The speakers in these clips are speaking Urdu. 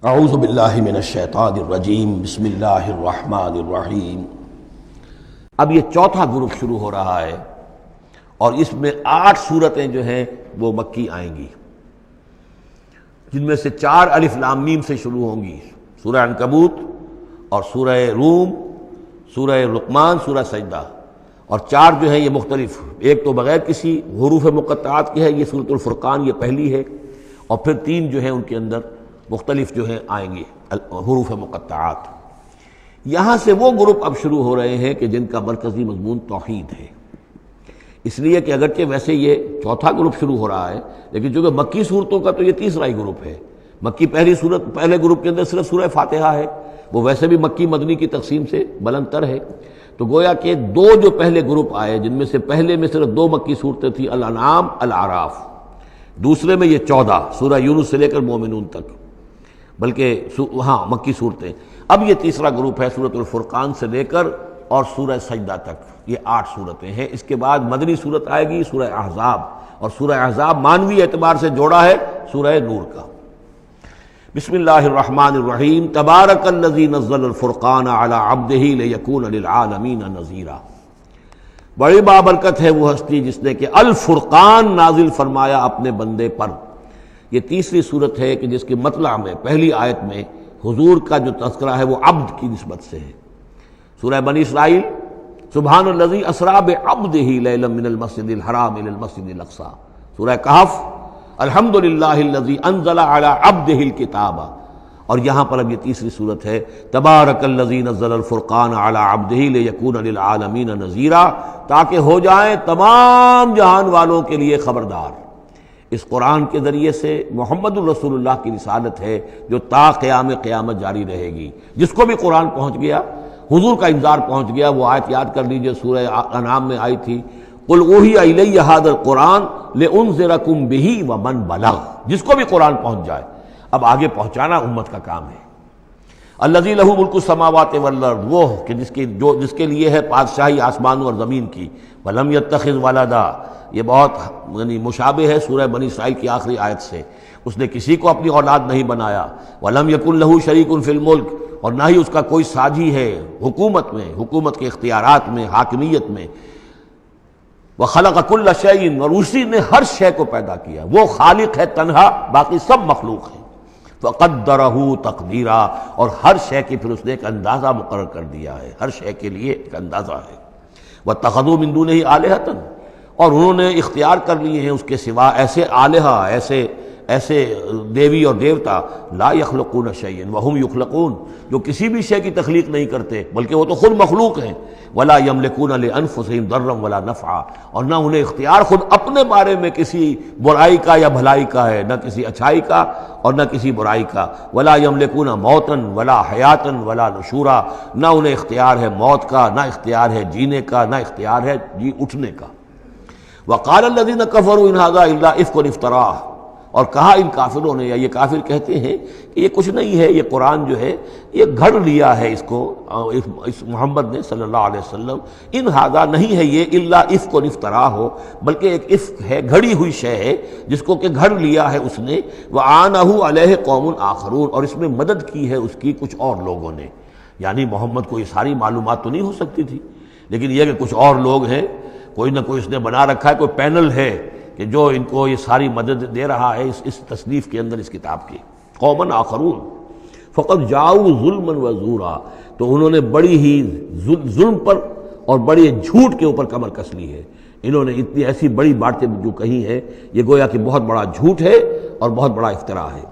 اعوذ باللہ من الشیطان الرجیم بسم اللہ الرحمن الرحیم۔ اب یہ چوتھا گروپ شروع ہو رہا ہے اور اس میں 8 سورتیں جو ہیں وہ مکی آئیں گی، جن میں سے 4 الف لام میم سے شروع ہوں گی، سورہ عنکبوت اور سورہ روم، سورہ لقمان، سورہ سجدہ، اور 4 جو ہیں یہ مختلف، ایک تو بغیر کسی حروف مقطعات کی ہے، یہ سورۃ الفرقان، یہ پہلی ہے، اور پھر 3 جو ہیں ان کے اندر مختلف جو ہیں آئیں گے حروف مقطعات۔ یہاں سے وہ گروپ اب شروع ہو رہے ہیں کہ جن کا مرکزی مضمون توحید ہے، اس لیے کہ اگرچہ ویسے یہ چوتھا گروپ شروع ہو رہا ہے، لیکن چونکہ مکی صورتوں کا تو یہ تیسرا ہی گروپ ہے۔ مکی پہلے گروپ کے اندر صرف سورہ فاتحہ ہے، وہ ویسے بھی مکی مدنی کی تقسیم سے بلند تر ہے، تو گویا کہ 2 جو پہلے گروپ آئے، جن میں سے پہلے میں صرف 2 مکی صورتیں تھیں، الانعام، الاعراف، دوسرے میں یہ 14 سورہ یونس سے لے کر مومنون تک، بلکہ ہاں مکی صورتیں۔ اب یہ تیسرا گروپ ہے سورۃ الفرقان سے لے کر اور سورہ سجدہ تک، یہ 8 صورتیں ہیں۔ اس کے بعد مدنی صورت آئے گی سورہ احزاب، اور سورہ احزاب مانوی اعتبار سے جوڑا ہے سورہ نور کا۔ بسم اللہ الرحمن الرحیم، تبارک الذی نزل الفرقان علی عبدہ لیکون للعالمین نذیرا۔ بڑی بابرکت ہے وہ ہستی جس نے کہ الفرقان نازل فرمایا اپنے بندے پر۔ یہ تیسری صورت ہے کہ جس کی مطلع میں پہلی آیت میں حضور کا جو تذکرہ ہے وہ عبد کی نسبت سے ہے۔ سورہ بنی اسرائیل، سبحان الذی اسریٰ بعبدہ لیلا من المسجد الحرام الی المسجد الاقصی۔ سورہ کہف، الحمد للہ الذی انزل علی عبدہ الکتاب، اور یہاں پر اب یہ تیسری صورت ہے تبارک الذی نزل الفرقان علی عبدہ لیکون للعالمین نذیرا، تاکہ ہو جائیں تمام جہان والوں کے لیے خبردار۔ اس قرآن کے ذریعے سے محمد الرسول اللہ کی رسالت ہے جو تا قیامت جاری رہے گی۔ جس کو بھی قرآن پہنچ گیا، حضور کا انذار پہنچ گیا، وہ آیت یاد کر لیجئے سورہ انعام میں آئی تھی، قل اوحی الی ھذا القرآن لانذرکم بہ ومن بلغ۔ جس کو بھی قرآن پہنچ جائے، اب آگے پہنچانا امت کا کام ہے۔ الذی لہ ملک السماوات والارض، وہ کہ جس کے لیے ہے بادشاہی آسمانوں اور زمین کی، ولم یتخذ ولدا، یہ بہت مشابہ ہے سورہ بنی اسرائیل کی آخری آیت سے، اس نے کسی کو اپنی اولاد نہیں بنایا، ولم یکن لہ شریک فی الملک، اور نہ ہی اس کا کوئی ساجی ہے حکومت میں، حکومت کے اختیارات میں، حاکمیت میں، وخلق کل شیء، اور اسی نے ہر شے کو پیدا کیا، وہ خالق ہے تنہا، باقی سب مخلوق ہیں، فقدرہ تقدیرا، اور ہر شے کی پھر اس نے ایک اندازہ مقرر کر دیا ہے، ہر شے کے لیے ایک اندازہ ہے۔ واتخذوا من دونہ آلہۃ، اور انہوں نے اختیار کر لیے ہیں اس کے سوا ایسے آلہہ، ایسے دیوی اور دیوتا، لا یخلقون شیئا وہم یخلقون، جو کسی بھی شے کی تخلیق نہیں کرتے بلکہ وہ تو خود مخلوق ہیں، ولا یملکون لانفسہم ضرا ولا نفعا، اور نہ انہیں اختیار خود اپنے بارے میں کسی برائی کا یا بھلائی کا ہے، نہ کسی اچھائی کا اور نہ کسی برائی کا، ولا یملکون موتا ولا حیاتا ولا نشورا، نہ انہیں اختیار ہے موت کا، نہ اختیار ہے جینے کا، نہ اختیار ہے جی اٹھنے کا۔ وقال الذین کفروا ان ھذا الا افک افتراہ، اور کہا ان کافروں نے، یا یہ کافر کہتے ہیں کہ یہ کچھ نہیں ہے، یہ قرآن جو ہے یہ گھڑ لیا ہے، اس کو اس محمد نے صلی اللہ علیہ وسلم، ان ھذا نہیں ہے یہ الا افک افتراہ ہو، بلکہ ایک افک ہے، گھڑی ہوئی شے ہے جس کو کہ گھڑ لیا ہے اس نے، وعانہ علیہ قوم آخرون، اور اس میں مدد کی ہے اس کی کچھ اور لوگوں نے۔ یعنی محمد کو یہ ساری معلومات تو نہیں ہو سکتی تھی، لیکن یہ کہ کچھ اور لوگ ہیں، کوئی نہ کوئی اس نے بنا رکھا ہے، کوئی پینل ہے کہ جو ان کو یہ ساری مدد دے رہا ہے اس تصنیف کے اندر، اس کتاب کی۔ قومن آخرون فقد جاؤوا ظلما وزورا، تو انہوں نے بڑی ہی ظلم پر اور بڑے جھوٹ کے اوپر کمر کس لی ہے، انہوں نے اتنی ایسی بڑی باتیں جو کہی ہیں، یہ گویا کہ بہت بڑا جھوٹ ہے اور بہت بڑا افتراء ہے۔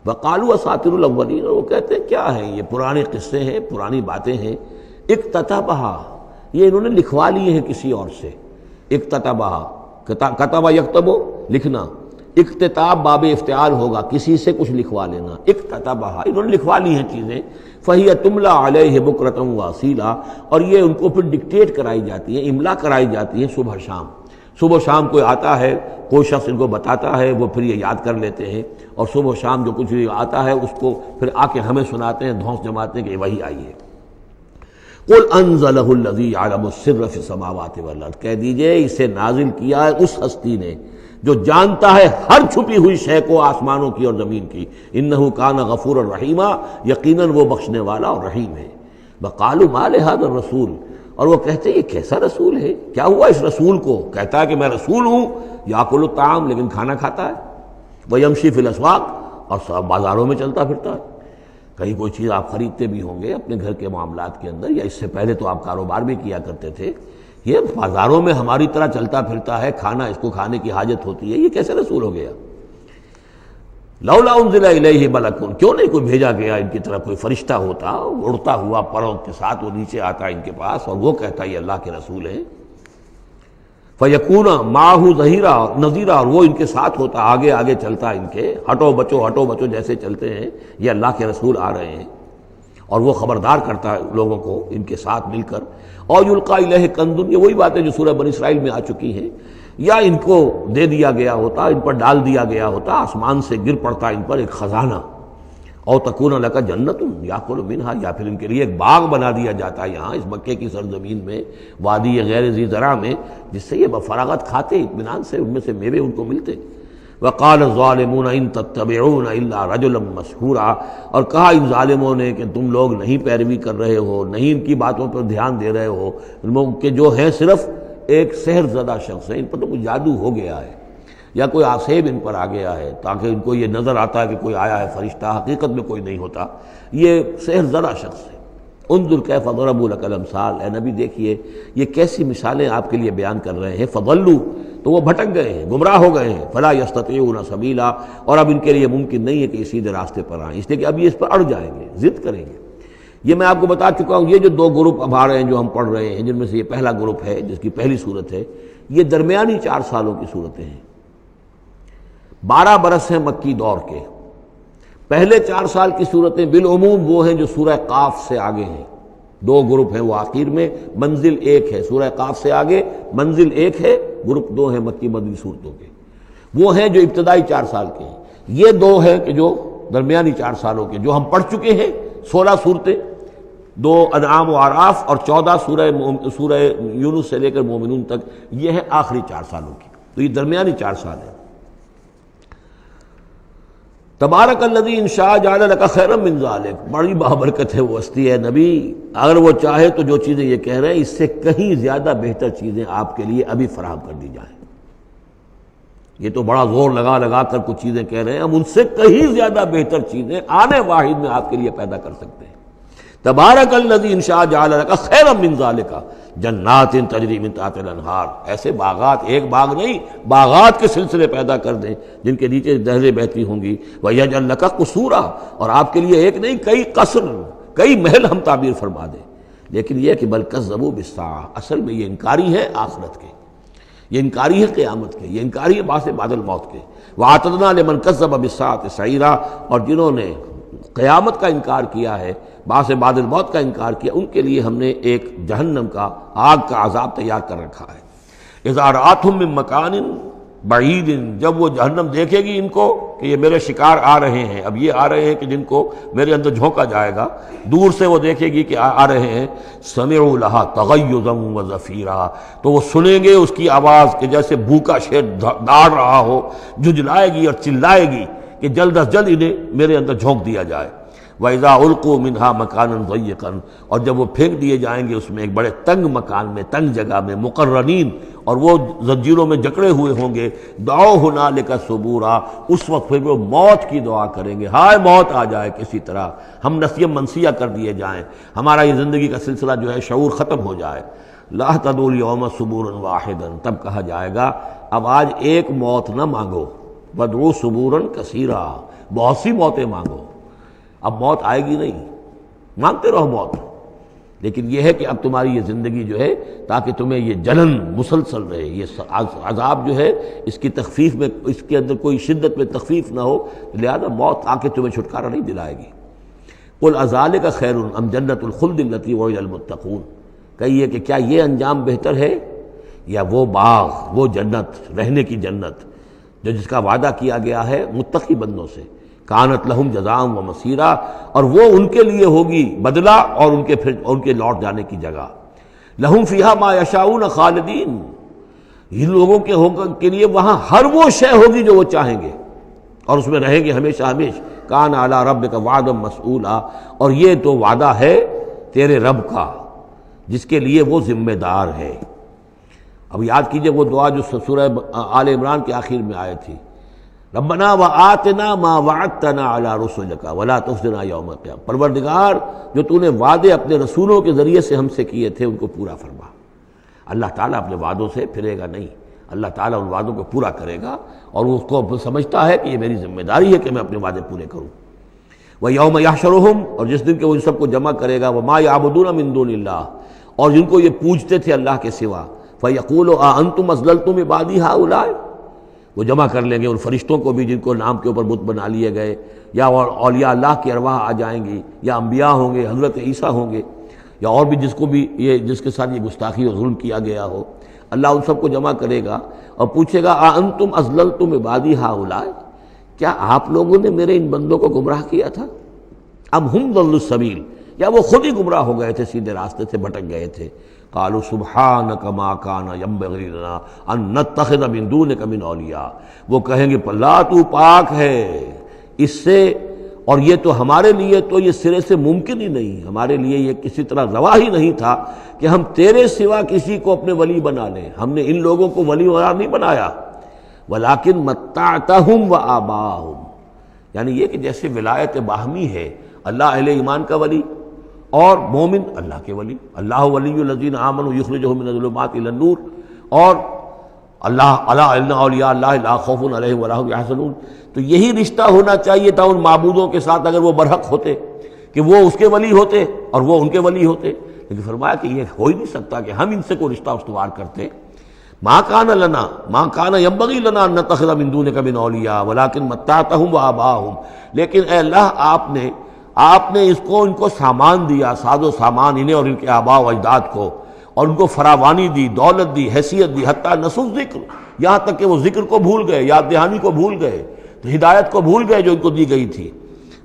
وقالوا اساطیر الاولین، اور وہ کہتے ہیں کیا ہیں یہ پرانے قصے ہیں، پرانی باتیں ہیں، اکتتبھا، یہ انہوں نے لکھوا لیے ہیں کسی اور سے۔ اکتتبھا، کتب یکتب، لکھنا، اکتتاب باب افتعال ہوگا، کسی سے کچھ لکھوا لینا، اکتتبھا، انہوں نے لکھوا لی ہیں چیزیں، فہی تملی علیہ بکرۃ واصیلا، اور یہ ان کو پھر ڈکٹیٹ کرائی جاتی ہیں، املا کرائی جاتی ہیں صبح شام۔ صبح شام کوئی آتا ہے، کوئی شخص ان کو بتاتا ہے، وہ پھر یہ یاد کر لیتے ہیں، اور صبح شام جو کچھ آتا ہے اس کو پھر آ کے ہمیں سناتے ہیں، دھونس جماتے ہیں کہ وہی آئی ہے۔ قل انزلہ الذی یعلم السر فی السماوات والارض، کہہ دیجئے اسے نازل کیا ہے اس ہستی نے جو جانتا ہے ہر چھپی ہوئی شے کو آسمانوں کی اور زمین کی، انہ کان غفور الرحیما، یقیناً وہ بخشنے والا اور رحیم ہے۔ وقالوا ما لهذا الرسول، اور وہ کہتے ہیں یہ کیسا رسول ہے، کیا ہوا اس رسول کو، کہتا ہے کہ میں رسول ہوں، یاکل الطعام، لیکن کھانا کھاتا ہے، ویمشی فی الاسواق، اور بازاروں میں چلتا پھرتا ہے۔ کہیں کوئی چیز آپ خریدتے بھی ہوں گے اپنے گھر کے معاملات کے اندر، یا اس سے پہلے تو آپ کاروبار بھی کیا کرتے تھے، یہ بازاروں میں ہماری طرح چلتا پھرتا ہے، کھانا اس کو کھانے کی حاجت ہوتی ہے، یہ کیسے رسول ہو گیا؟ لولا انزل الیہ ملک، کیوں نہیں کوئی بھیجا گیا ان کی طرف کوئی فرشتہ ہوتا، اڑتا ہوا پروں کے ساتھ وہ نیچے آتا ان کے پاس اور وہ کہتا یہ اللہ کے رسول ہیں۔ فیکون معہ ظہیرا نذیرا، اور وہ ان کے ساتھ ہوتا، آگے آگے چلتا ان کے، ہٹو بچو جیسے چلتے ہیں یہ اللہ کے رسول آ رہے ہیں، اور وہ خبردار کرتا ہے لوگوں کو ان کے ساتھ مل کر۔ اور یلقا الیہ کنز، یہ وہی باتیں جو سورہ بنی اسرائیل میں آ چکی ہیں، یا ان کو دے دیا گیا ہوتا، ان پر ڈال دیا گیا ہوتا، آسمان سے گر پڑتا ان پر ایک خزانہ، او تکون لک جنت یاکل منہا، یا پھر ان کے لیے ایک باغ بنا دیا جاتا ہے یہاں اس مکے کی سرزمین میں، وادی غیر ذی زرع میں، جس سے یہ بفراغت کھاتے اطمینان سے، ان میں سے میوے ان کو ملتے۔ وقال الظالمون ان تتبعون الا رجلا مسحورا، اور کہا ان ظالموں نے کہ تم لوگ نہیں پیروی کر رہے ہو، نہیں ان کی باتوں پر دھیان دے رہے ہو، کہ جو ہیں صرف ایک سحر زدہ شخص ہے، ان پر تو کچھ جادو ہو گیا ہے، یا کوئی آسیب ان پر آ گیا ہے، تاکہ ان کو یہ نظر آتا ہے کہ کوئی آیا ہے فرشتہ، حقیقت میں کوئی نہیں ہوتا، یہ سحر زدہ شخص ہے۔ انظر کیف ضربوا لک الامثال، اے نبی دیکھیے یہ کیسی مثالیں آپ کے لیے بیان کر رہے ہیں، فضلوا، تو وہ بھٹک گئے ہیں، گمراہ ہو گئے ہیں، فلا یستطیعون سبیلا، اور اب ان کے لیے ممکن نہیں ہے کہ یہ سیدھے راستے پر آئیں، اس لیے کہ اب یہ اس پر اڑ جائیں گے، ضد کریں گے۔ یہ میں آپ کو بتا چکا ہوں، یہ جو دو گروپ اب آ رہے ہیں جو ہم پڑھ رہے ہیں، جن میں سے یہ پہلا گروپ ہے جس کی پہلی صورت ہے، یہ درمیانی 4 سالوں کی صورتیں ہیں، 12 برس ہیں مکی دور کے۔ پہلے 4 سال کی صورتیں بالعموم وہ ہیں جو سورہ قاف سے آگے ہیں، 2 گروپ ہیں وہ آخر میں، منزل 1 ہے، سورہ قاف سے آگے منزل 1 ہے، گروپ 2 ہیں مکی مدنی صورتوں کے، وہ ہیں جو ابتدائی 4 سال کے ہیں۔ یہ 2 ہیں کہ جو درمیانی 4 سالوں کے، جو ہم پڑھ چکے ہیں 16 صورتیں، 2 انعام و اعراف اور 14 سورہ یونس سے لے کر مومنون تک، یہ ہیں آخری 4 سالوں کی، تو یہ درمیانی 4 سال ہیں۔ تبارک الذی ان شاء جعل لک خیرا من ذلک، بڑی بابرکت ہے وہ ہستی ہے نبی، اگر وہ چاہے تو جو چیزیں یہ کہہ رہے ہیں اس سے کہیں زیادہ بہتر چیزیں آپ کے لیے ابھی فراہم کر دی جائیں۔ یہ تو بڑا زور لگا لگا کر کچھ چیزیں کہہ رہے ہیں، ہم ان سے کہیں زیادہ بہتر چیزیں آنے واحد میں آپ کے لیے پیدا کر سکتے ہیں۔ تبارک الذی ان شاء جعل لک خیرا من ذلک جنات تجری من تحتها الانہار، ایسے باغات، ایک باغ نہیں، باغات کے سلسلے پیدا کر دیں جن کے نیچے نہریں بہتی ہوں گی، ویجعل لک قصورا، اور آپ کے لیے ایک نہیں کئی قصر، کئی محل ہم تعبیر فرما دیں۔ لیکن یہ کہ بل کذبوا بالساعہ، اصل میں یہ انکاری ہے آخرت کے، یہ انکاری ہے قیامت کے، یہ انکاری ہے بعث بعد الموت کے۔ وَأَعْتَدْنَا لِمَنْ كَذَّبَ بِالسَّاعَةِ سَعِيرًا، اور جنہوں نے قیامت کا انکار کیا ہے، بعث بعد الموت کا انکار کیا، ان کے لیے ہم نے ایک جہنم کا، آگ کا عذاب تیار کر رکھا ہے۔ اذا رأتهم من مکان بعید، جب وہ جہنم دیکھے گی ان کو کہ یہ میرے شکار آ رہے ہیں، اب یہ آ رہے ہیں کہ جن کو میرے اندر جھونکا جائے گا، دور سے وہ دیکھے گی کہ آ رہے ہیں، سمعوا لها تغیظا وزفیرا، تو وہ سنیں گے اس کی آواز کہ جیسے بھوکا شیر داڑ رہا ہو، جھجلائے گی اور چلائے گی کہ جلد از جلد انہیں میرے اندر جھونک دیا جائے۔ وَإِذَا أُلْقُوا مِنْهَا مَكَانًا ضَيِّقًا، اور جب وہ پھینک دیے جائیں گے اس میں ایک بڑے تنگ مکان میں، تنگ جگہ میں، مقرنین، اور وہ زنجیروں میں جکڑے ہوئے ہوں گے، دعوا هُنَالِكَ ثُبُورًا، اس وقت پھر وہ موت کی دعا کریں گے، ہائے موت آ جائے کسی طرح، ہم نسیہ منسیہ کر دیے جائیں، ہمارا یہ زندگی کا سلسلہ جو ہے شعور ختم ہو جائے۔ لَا تَدْعُوا الْيَوْمَ ثُبُورًا وَاحِدًا، تب کہا جائے گا اب آج ایک موت نہ مانگو، وَادْعُوا ثُبُورًا كَثِيرًا، بہت سی موتیں مانگو، اب موت آئے گی نہیں، مانگتے رہو موت، لیکن یہ ہے کہ اب تمہاری یہ زندگی جو ہے تاکہ تمہیں یہ جلن مسلسل رہے، یہ عذاب جو ہے اس کی تخفیف میں، اس کے اندر کوئی شدت میں تخفیف نہ ہو، لہذا موت آ کے تمہیں چھٹکارا نہیں دلائے گی۔ قل اذالک خیر ام جنت الخلد التی وعد المتقون، کہیے کہ کیا یہ انجام بہتر ہے یا وہ باغ، وہ جنت، رہنے کی جنت جو جس کا وعدہ کیا گیا ہے متقی بندوں سے، کانت لہم جزاء و مصیرا، اور وہ ان کے لیے ہوگی بدلہ اور ان کے لوٹ جانے کی جگہ۔ لہم فیہا ما یشاؤون خالدین، ان لوگوں کے لیے وہاں ہر وہ شے ہوگی جو وہ چاہیں گے، اور اس میں رہیں گے ہمیشہ ہمیشہ۔ کان علی ربک وعدا مسئولا، اور یہ تو وعدہ ہے تیرے رب کا جس کے لیے وہ ذمہ دار ہے۔ اب یاد کیجئے وہ دعا جو سورہ آل عمران کے آخر میں آئی تھی، ربنا وآتنا ما وعدتنا علی رسلک ولا تخزنا یوم القیامہ، پروردگار جو تو نے وعدے اپنے رسولوں کے ذریعے سے ہم سے کیے تھے ان کو پورا فرما۔ اللہ تعالیٰ اپنے وعدوں سے پھرے گا نہیں، اللہ تعالیٰ ان وعدوں کو پورا کرے گا، اور وہ اس کو سمجھتا ہے کہ یہ میری ذمہ داری ہے کہ میں اپنے وعدے پورے کروں۔ وَيَوْمَ يَحْشُرُهُمْ، اور جس دن کہ وہ ان سب کو جمع کرے گا، وَمَا يَعْبُدُونَ مِن دُونِ اللَّهِ، اور جن کو یہ پوجتے تھے اللہ کے سوا، فَيَقُولُ أَأَنْتُمْ أَضْلَلْتُمْ عِبَادِي هَؤُلَاءِ، وہ جمع کر لیں گے ان فرشتوں کو بھی جن کو نام کے اوپر بت بنا لیے گئے، یا اولیاء اللہ کی ارواح آ جائیں گی، یا انبیاء ہوں گے، حضرت عیسیٰ ہوں گے، یا اور بھی جس کو بھی یہ جس کے ساتھ یہ گستاخی اور ظلم کیا گیا ہو، اللہ ان سب کو جمع کرے گا اور پوچھے گا أَأَنْتُمْ أَضْلَلْتُمْ عِبَادِي هَؤُلَاءِ، کیا آپ لوگوں نے میرے ان بندوں کو گمراہ کیا تھا؟ ام ہم ضلوا السبیل، یا وہ خود ہی گمراہ ہو گئے تھے، سیدھے راستے سے بھٹک گئے تھے۔ قالوا سبحانک ما کان ینبغی لنا ان نتخذ من دونک من اولیاء، وہ کہیں گے اللہ تو پاک ہے اس سے، اور یہ تو ہمارے لیے تو یہ سرے سے ممکن ہی نہیں، ہمارے لیے یہ کسی طرح روا ہی نہیں تھا کہ ہم تیرے سوا کسی کو اپنے ولی بنا لیں، ہم نے ان لوگوں کو ولی قرار نہیں بنایا۔ ولیکن متعتہم وآباءہم، یعنی یہ کہ جیسے ولایت باہمی ہے، اللہ اہل ایمان کا ولی اور مومن اللہ کے ولی، اللہ ولی الذین آمنوا یخرجہم من الظلمات الی النور، اور اللہ الا ان اولیاء اللہ لا خوف علیہم ولا ہم یحزنون، تو یہی رشتہ ہونا چاہیے تھا ان معبودوں کے ساتھ اگر وہ برحق ہوتے، کہ وہ اس کے ولی ہوتے اور وہ ان کے ولی ہوتے، لیکن فرمایا کہ یہ ہو ہی نہیں سکتا کہ ہم ان سے کوئی رشتہ استوار کرتے۔ ما کان لنا ما کان ینبغی لنا ان نتخذ من دونک من اولیاء ولکن متعتہم وآباءہم، لیکن اے اللہ آپ نے ان کو سامان دیا، ساز و سامان انہیں اور ان کے آباء و اجداد کو، اور ان کو فراوانی دی، دولت دی، حیثیت دی، حتیٰ نسوا ذکر، یہاں تک کہ وہ ذکر کو بھول گئے، یاد دہانی کو بھول گئے، ہدایت کو بھول گئے جو ان کو دی گئی تھی۔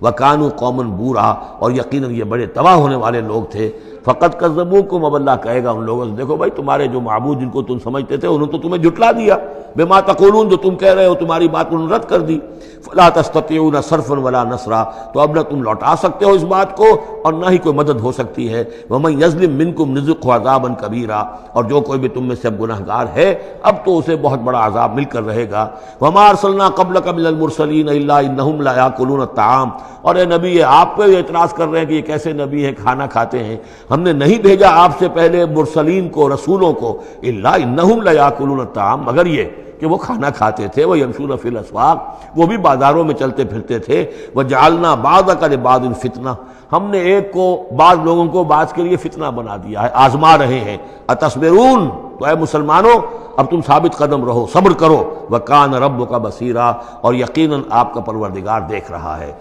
وَكَانُوا قَوْمًا بُورًا، اور یقیناً یہ بڑے تباہ ہونے والے لوگ تھے۔ فَقَدْ كَذَّبُوكُمْ، اب اللہ کہے گا ان لوگوں سے دیکھو بھائی تمہارے جو معبود جن کو تم سمجھتے تھے انہوں تو تمہیں جھٹلا دیا، بِمَا تَقُولُونَ، جو تم کہہ رہے ہو تمہاری بات انہوں نے رد کر دی۔ فَلَا تَسْتَطِيعُونَ صَرْفًا وَلَا نَصْرًا، تو اب نہ تم لوٹا سکتے ہو اس بات کو اور نہ ہی کوئی مدد ہو سکتی ہے۔ وَمَن يَظْلِم مِّنكُمْ نُذِقْهُ عَذَابًا كَبِيرًا، اور جو کوئی بھی تم میں سے اب گناہ گار ہے اب تو اسے بہت بڑا عذاب مل کر رہے گا۔ وَمَا أَرْسَلْنَا قَبْلَكَ مِنَ الْمُرْسَلِينَ إِلَّا إِنَّهُمْ لَيَأْكُلُونَ الطَّعَامَ، اور اے نبی آپ پہ یہ اعتراض کر رہے ہیں کہ یہ کیسے نبی ہیں کھانا کھاتے ہیں، ہم نے نہیں بھیجا آپ سے پہلے مرسلین کو، رسولوں کو، الا انہم لیاکلون الطعام، مگر یہ کہ وہ کھانا کھاتے تھے، وہ یمشون فی الاسواق، وہ بھی بازاروں میں چلتے پھرتے تھے۔ وجعلنا بعضک لبعض فتنہ، ہم نے ایک کو بعض لوگوں کو بعض کے لیے فتنہ بنا دیا ہے، آزما رہے ہیں۔ اتصبرون، تو اے مسلمانوں اب تم ثابت قدم رہو، صبر کرو۔ وکان ربک بصیرا، اور یقیناً آپ کا پروردگار دیکھ رہا ہے۔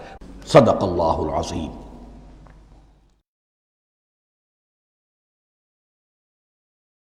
صدق اللہ العظیم۔